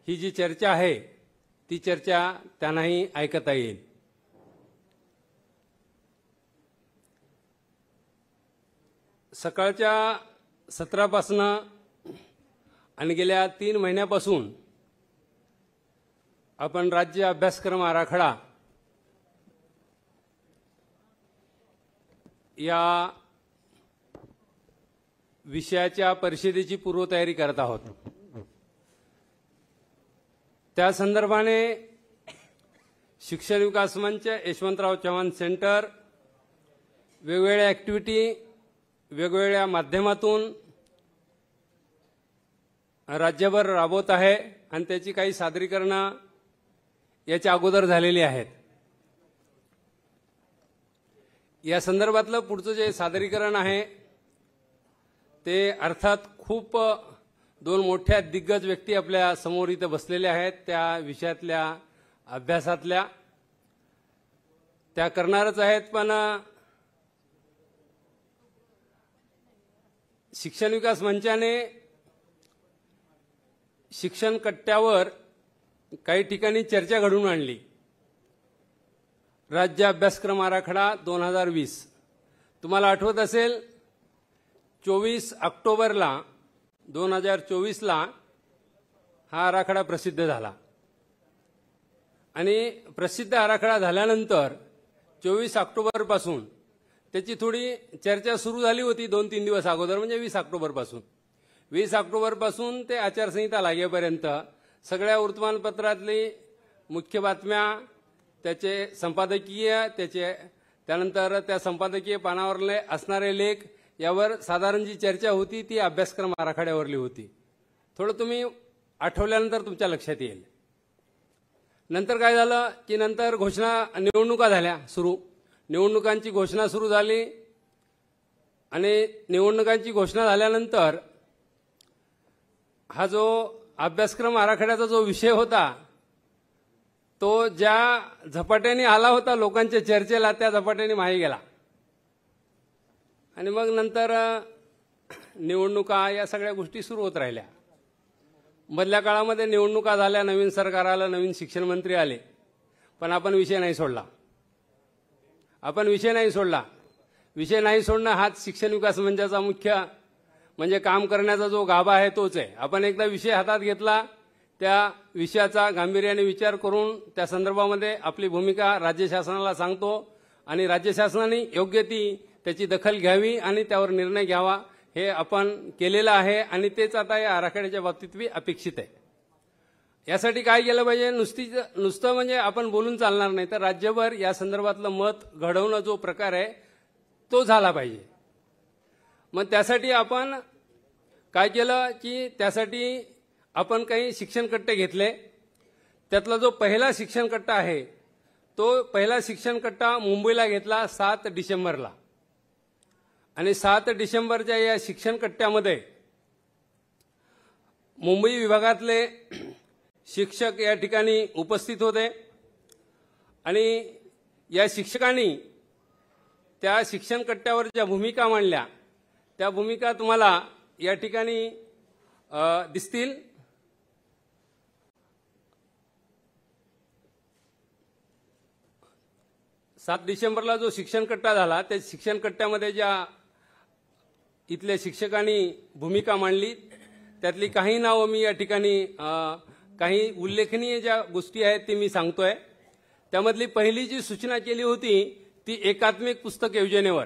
ही जी चर्चा आहे ती चर्चा त्यांनाही ऐकता येईल। सकाळच्या सत्रापासून आणि गेल्या 3 महिन्यापासून आपण राज्य अभ्यासक्रम आराखडा या विषयाच्या परिषदेची पूर्वतयारी करत आहोत। त्या संदर्भाने शिक्षण विकास मंच, यशवंतराव चव्हाण सेंटर वेगवेगळ्या ॲक्टिव्हिटी वेगवेगळ्या माध्यमातून राज्यभर राबवत आहे आणि त्याची काही सादरीकरणं याच्या अगोदर झालेली आहेत। या संदर्भातलं पुढचं जे सादरीकरण आहे ते अर्थात खूप 2 मोठ्या दिग्गज व्यक्ती आपल्या समोर इथे बसलेल्या आहेत, त्या विषयातल्या अभ्यासातल्या त्या करणारच आहेत। पण शिक्षण विकास मंचाने शिक्षण कट्ट्यावर काही ठिकाणी चर्चा घडवून आणली। राज्य अभ्यासक्रम आराखडा 2020 तुम्हाला आठवत असेल 24 ऑक्टोबरला 2024ला हा आराखडा प्रसिद्ध झाला आणि प्रसिद्ध आराखडा झाल्यानंतर 24 ऑक्टोबरपासून त्याची थोडी चर्चा सुरू झाली होती 2-3 दिवस अगोदर, म्हणजे 20 ऑक्टोबरपासून 20 ऑक्टोबरपासून ते आचारसंहिता लागेपर्यंत सगळ्या वर्तमानपत्रातली मुख्य बातम्या, त्याचे संपादकीय, त्यानंतर त्या संपादकीय पानावरले असणारे लेख यावर साधारण जी चर्चा होती ती अभ्यासक्रम आराखड्यावरली होती। थोडं तुम्ही आठवल्यानंतर तुमच्या लक्षात येईल। नंतर काय झालं की नंतर निवडणुका झाल्या सुरू, निवडणुकांची घोषणा सुरू झाली आणि निवडणुकांची घोषणा झाल्यानंतर हा जो अभ्यासक्रम आराखड्याचा जो विषय होता तो ज्या झपाट्याने आला होता लोकांच्या चर्चेला त्या झपाट्याने मागे गेला आणि मग नंतर निवडणुका या सगळ्या गोष्टी सुरू होत राहिल्या। मधल्या काळामध्ये निवडणुका झाल्या, नवीन सरकार आलं, नवीन शिक्षण मंत्री आले, पण आपण विषय नाही सोडला। विषय नाही सोडणं हाच शिक्षण विकास मंचाचा मुख्य म्हणजे काम करण्याचा जो गाभा आहे तोच आहे। आपण एकदा विषय हातात घेतला, त्या विषयाचा गांभीर्याने विचार करून त्या संदर्भामध्ये आपली भूमिका राज्य शासनाला सांगतो आणि राज्य शासनाने योग्य ती त्याची दखल घ्यावी आणि त्यावर निर्णय घ्यावा, हे आपण केलेलं आहे आणि तेच आता या आराखड्याच्या बाबतीत अपेक्षित आहे। यासाठी काय केलं पाहिजे, नुसतं म्हणजे आपण बोलून चालणार नाही, तर राज्यभर या संदर्भातलं मत घडवणं जो प्रकार आहे तो झाला पाहिजे। मग त्यासाठी आपण काय केलं की त्यासाठी आपण काही शिक्षण कट्टे घेतले। त्यातला जो पहिला शिक्षण कट्टा आहे तो पहिला शिक्षण कट्टा मुंबईला घेतला 7 डिसेंबरला आणि 7 डिसेंबरच्या या शिक्षण कट्ट्यामध्ये मुंबई विभागातले शिक्षक या ठिकाणी उपस्थित होते आणि या शिक्षकांनी त्या शिक्षण कट्ट्यावर ज्या भूमिका मांडल्या त्या भूमिका तुम्हाला या ठिकाणी दिसतील। सात डिसेंबरला जो शिक्षण कट्टा झाला त्या शिक्षण कट्ट्यामध्ये ज्या इथल्या शिक्षकांनी भूमिका मांडली त्यातली काही नावं मी या ठिकाणी काही उल्लेखनीय ज्या गोष्टी आहेत ते मी सांगतोय। त्यामधली पहिली जी सूचना केली होती ती एकात्मिक पुस्तक योजनेवर,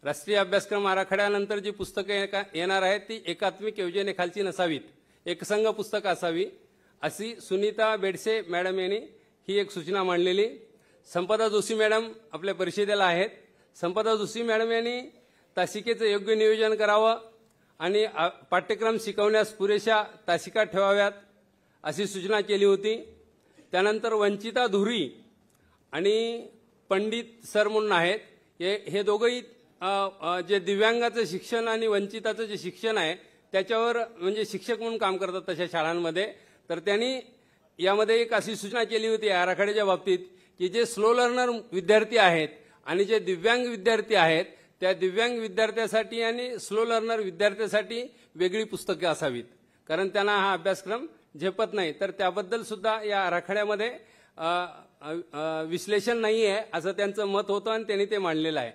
राष्ट्रीय अभ्यासक्रम आराखड्यानंतर जी पुस्तके येणार आहेत ती एकात्मिक योजनेखालची नसावीत, एकसंघ पुस्तक असावी अशी सुनीता बेडसे मॅडम यांनी ही एक सूचना मांडलेली। संपदा जोशी मॅडम आपल्या परिषदेला आहेत। संपदा जोशी मॅडम यांनी तासिकेचं योग्य नियोजन करावं आणि पाठ्यक्रम शिकवण्यास पुरेशा तासिका ठेवाव्यात अशी सूचना केली होती। त्यानंतर वंचिता धुरी आणि पंडित सर म्हणून आहेत, हे दोघंही जे दिव्यांगाचं शिक्षण आणि वंचिताचं जे शिक्षण आहे त्याच्यावर म्हणजे शिक्षक म्हणून काम करतात तशा शाळांमध्ये, तर त्यांनी यामध्ये एक अशी सूचना केली होती आराखड्याच्या बाबतीत की जे स्लो लर्नर विद्यार्थी आहेत आणि जे दिव्यांग विद्यार्थी आहेत त्या दिव्यांग विद्यार्थ्यासाठी आणि स्लो लर्नर विद्यार्थ्यासाठी वेगळी पुस्तके असावीत, कारण त्यांना हा अभ्यासक्रम झेपत नाही, तर त्याबद्दल सुद्धा या आराखड्यामध्ये विश्लेषण नाही आहे असं त्यांचं मत होतं आणि त्यांनी ते मांडलेलं आहे.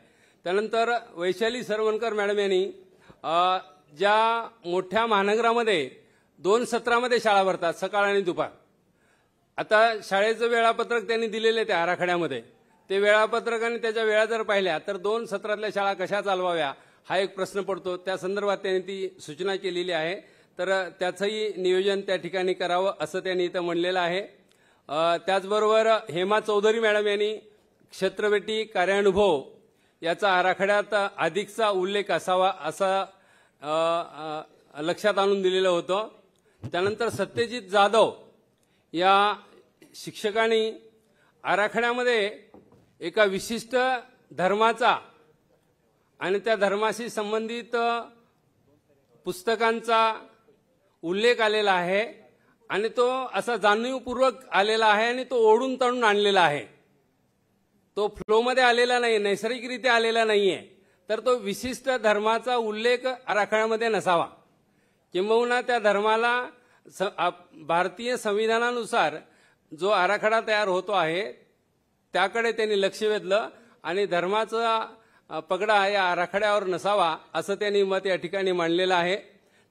त्यानंतर वैशाली सरवणकर मॅडम यांनी ज्या मोठ्या महानगरामध्ये 2 सत्रामध्ये शाळा भरतात, सकाळ आणि दुपार. आता शाळेचं वेळापत्रक त्यांनी दिलेलं आहे त्या आराखड्यामध्ये. ते वेळापत्रक आणि त्याच्या वेळा जर पाहिल्या तर 2 सत्रातल्या शाळा कशा चालवाव्या हा एक प्रश्न पडतो. त्या संदर्भात त्यांनी ती सूचना केलेली आहे. तर त्याचंही नियोजन त्या ठिकाणी करावं असं त्यांनी इथं म्हणलेलं आहे. त्याचबरोबर हेमा चौधरी मॅडम यांनी क्षेत्रवेटी कार्यानुभव याचा आराखड्यात अधिकचा उल्लेख असावा असं लक्षात आणून दिलेलं होतं. त्यानंतर सत्यजित जाधव या शिक्षकांनी आराखड्यामध्ये एका विशिष्ट धर्माचा आणि त्या धर्माशी संबंधित पुस्तकांचा उल्लेख आलेला आहे आणि तो असा जाणीवपूर्वक आलेला आहे आणि तो ओढून ताणून आणलेला आहे. तो फ्लोमध्ये आलेला नाही, नैसर्गिकरित्या आलेला नाहीये. तर तो विशिष्ट धर्माचा उल्लेख आराखड्यामध्ये नसावा, किंबहुना त्या धर्माला भारतीय संविधानानुसार जो आराखडा तयार होतो आहे त्याकडे त्यांनी लक्ष वेधलं आणि धर्माचा पगडा या आराखड्यावर नसावा असं त्यांनी मत या ठिकाणी मांडलेलं आहे.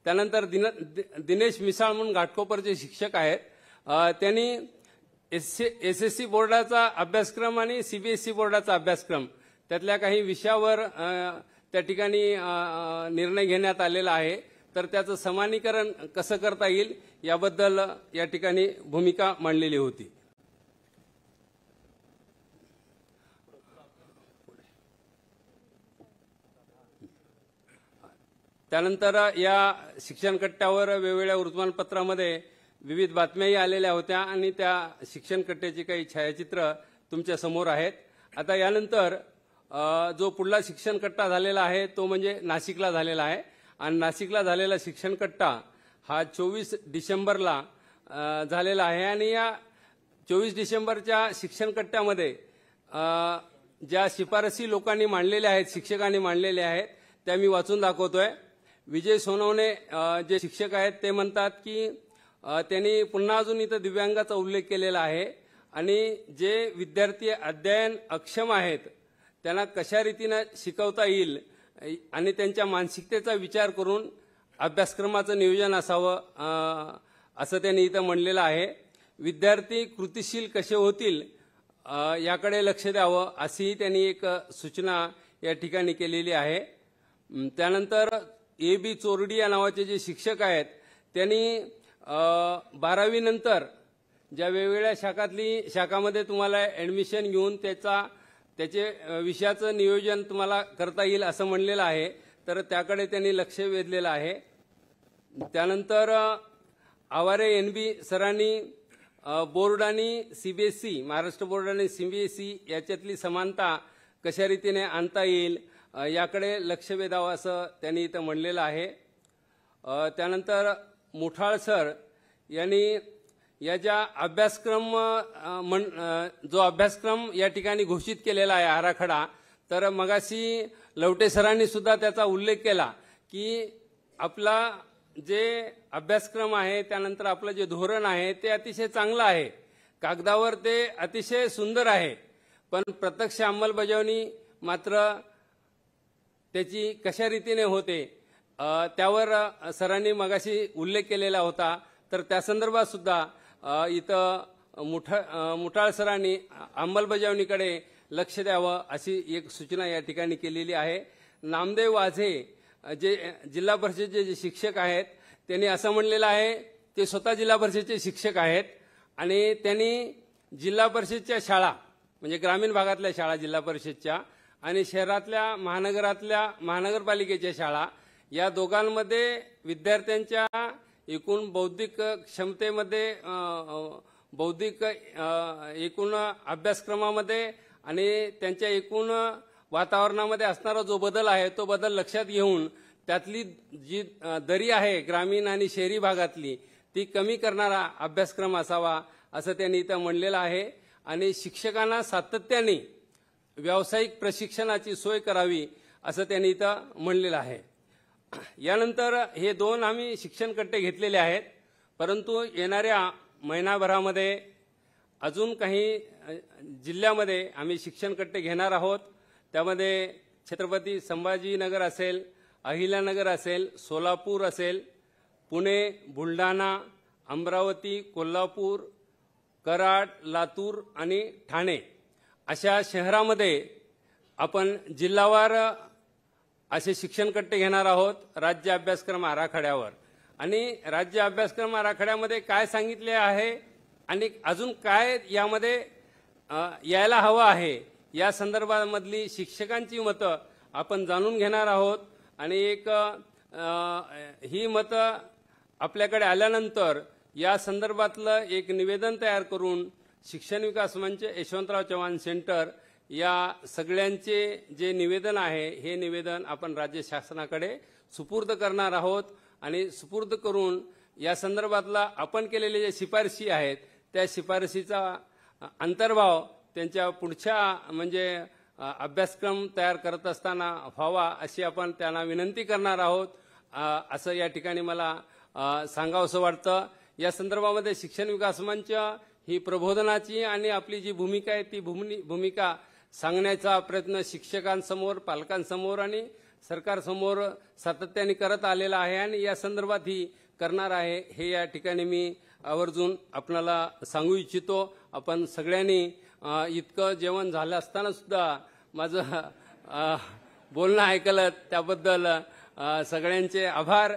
त्यानंतर दिनेश मिसाळ म्हणून घाटकोपरचे शिक्षक आहेत, त्यांनी SSC बोर्डाचा अभ्यासक्रम आणि CBSE बोर्डाचा अभ्यासक्रम त्यातल्या काही विषयावर त्या ठिकाणी निर्णय घेण्यात आलेला आहे. तर त्याचं समानीकरण कसं करता येईल याबद्दल या ठिकाणी भूमिका मांडलेली होती. त्यानंतर या शिक्षण कट्ट्यावर वेगवेगळ्या वृत्तमानपत्रामध्ये विविध बातम्याही आलेल्या होत्या आणि त्या शिक्षण कट्ट्याची काही छायाचित्र तुमच्या समोर आहेत. आता यानंतर जो पुढला शिक्षण कट्टा झालेला आहे तो म्हणजे नाशिकला झालेला आहे आणि नाशिकला झालेला शिक्षण कट्टा हा 24 डिसेंबरला झालेला आहे. आणि या 24 डिसेंबरच्या शिक्षण कट्ट्यामध्ये ज्या शिफारसी लोकांनी मांडलेल्या आहेत, शिक्षकांनी मांडलेल्या आहेत, त्या मी वाचून दाखवतोय. विजय सोनवणे जे शिक्षक आहेत ते म्हणतात की त्यांनी पुन्हा अजून इथं दिव्यांगाचा उल्लेख केलेला आहे आणि जे विद्यार्थी अध्ययन अक्षम आहेत त्यांना कशा रीतीनं शिकवता येईल आणि त्यांच्या मानसिकतेचा विचार करून अभ्यासक्रमाचं नियोजन असावं असं त्यांनी इथं म्हणलेलं आहे. विद्यार्थी कृतिशील कसे होतील याकडे लक्ष द्यावं अशीही त्यांनी एक सूचना या ठिकाणी केलेली आहे. त्यानंतर AB चोरडी या नावाचे जे शिक्षक आहेत त्यांनी 12वी नंतर ज्या वेगवेगळ्या शाखामध्ये तुम्हाला ऍडमिशन घेऊन त्याचे विषयाचं नियोजन तुम्हाला करता येईल असं म्हणलेलं आहे. तर त्याकडे त्यांनी लक्ष वेधलेलं आहे. त्यानंतर आवारे NB सरांनी बोर्ड आणि CBSE, महाराष्ट्र बोर्ड आणि CBSE याच्यातली समानता कशा रीतीने आणता येईल याकडे लक्ष वेधावं असं त्यांनी इथं म्हणलेलं आहे. त्यानंतर मुठाळ सर यांनी या ज्या जो अभ्यासक्रम या ठिकाणी घोषित केलेला आहे आराखडा, तर मगाशी लवटे सरांनी सुद्धा त्याचा उल्लेख केला की आपला जे अभ्यासक्रम आहे त्यानंतर आपलं जे धोरण आहे ते अतिशय चांगलं आहे, कागदावर ते अतिशय सुंदर आहे, पण प्रत्यक्ष अंमलबजावणी मात्र त्याची कशा रीतीने होते त्यावर सरांनी मगाशी उल्लेख केलेला होता. तर त्या संदर्भात सुद्धा इथं मुठाळ सरांनी अंमलबजावणीकडे लक्ष द्यावं अशी एक सूचना या ठिकाणी केलेली आहे. नामदेव वाझे जे जिल्हा परिषदेचे जे शिक्षक आहेत त्यांनी असं म्हणलेलं आहे, ते स्वतः जिल्हा परिषदेचे शिक्षक आहेत आणि त्यांनी जिल्हा परिषदच्या शाळा म्हणजे ग्रामीण भागातल्या शाळा जिल्हा परिषदच्या आणि शहरातल्या महानगरपालिकेच्या शाळा या दोघांमध्ये विद्यार्थ्यांच्या एकूण बौद्धिक क्षमतेमध्ये बौद्धिक एकूण अभ्यासक्रमामध्ये आणि त्यांच्या एकूण वातावरणामध्ये असणारा जो बदल आहे तो बदल लक्षात घेऊन त्यातली जी दरी आहे ग्रामीण आणि शहरी भागातली ती कमी करणारा अभ्यासक्रम असावा असं त्यांनी इथं म्हणलेलं आहे. आणि शिक्षकांना सातत्याने व्यावसायिक प्रशिक्षणाची सोय करावी असं त्यांनी इथं म्हणलेलं आहे. यानंतर हे 2 आम्ही शिक्षण कट्टे घेतलेले आहेत. परंतु येणाऱ्या महिनाभरामध्ये अजून काही जिल्ह्यामध्ये आम्ही शिक्षण कट्टे घेणार आहोत। त्यामध्ये छत्रपती संभाजीनगर असेल, अहिल्यानगर असेल, सोलापूर असेल, पुणे, बुलढाणा, अमरावती, कोल्हापूर, कराड, लातूर आणि ठाणे अशा शहरामध्ये आपण जिल्हावार असे शिक्षण कट्टे घेणार आहोत राज्य अभ्यासक्रम आराखड्यावर। आणि राज्य अभ्यासक्रम आराखड्यामध्ये काय सांगितले आहे आणि अजून काय यामध्ये यायला हवं आहे या संदर्भामधली शिक्षकांची मतं आपण जाणून घेणार आहोत। आणि ही मतं आपल्याकडे आल्यानंतर या संदर्भातलं एक निवेदन तयार करून शिक्षण विकास मंच यशवंतराव चव्हाण सेंटर या सगळ्यांचे जे निवेदन आहे हे निवेदन आपण राज्य शासनाकडे सुपूर्द करणार आहोत। आणि सुपूर्द करून या संदर्भातला आपण केलेले जे शिफारशी आहेत त्या शिफारशीचा अंतर्भाव त्यांच्या पुढच्या म्हणजे अभ्यासक्रम तयार करत असताना व्हावा अशी आपण त्यांना विनंती करणार आहोत। असं या ठिकाणी मला सांगावंसं वाटतं। या संदर्भामध्ये शिक्षण विकास मंच ही प्रबोधनाची आणि आपली जी भूमिका आहे ती भूमिका सांगण्याचा प्रयत्न शिक्षकांसमोर, पालकांसमोर आणि सरकारसमोर सातत्याने करत आलेला आहे आणि या संदर्भात ही करणार आहे हे या ठिकाणी मी आवर्जून आपणाला सांगू इच्छितो। आपण सगळ्यांनी इतकं जेवण झालं असताना सुद्धा माझं बोलणं ऐकलं त्याबद्दल सगळ्यांचे आभार।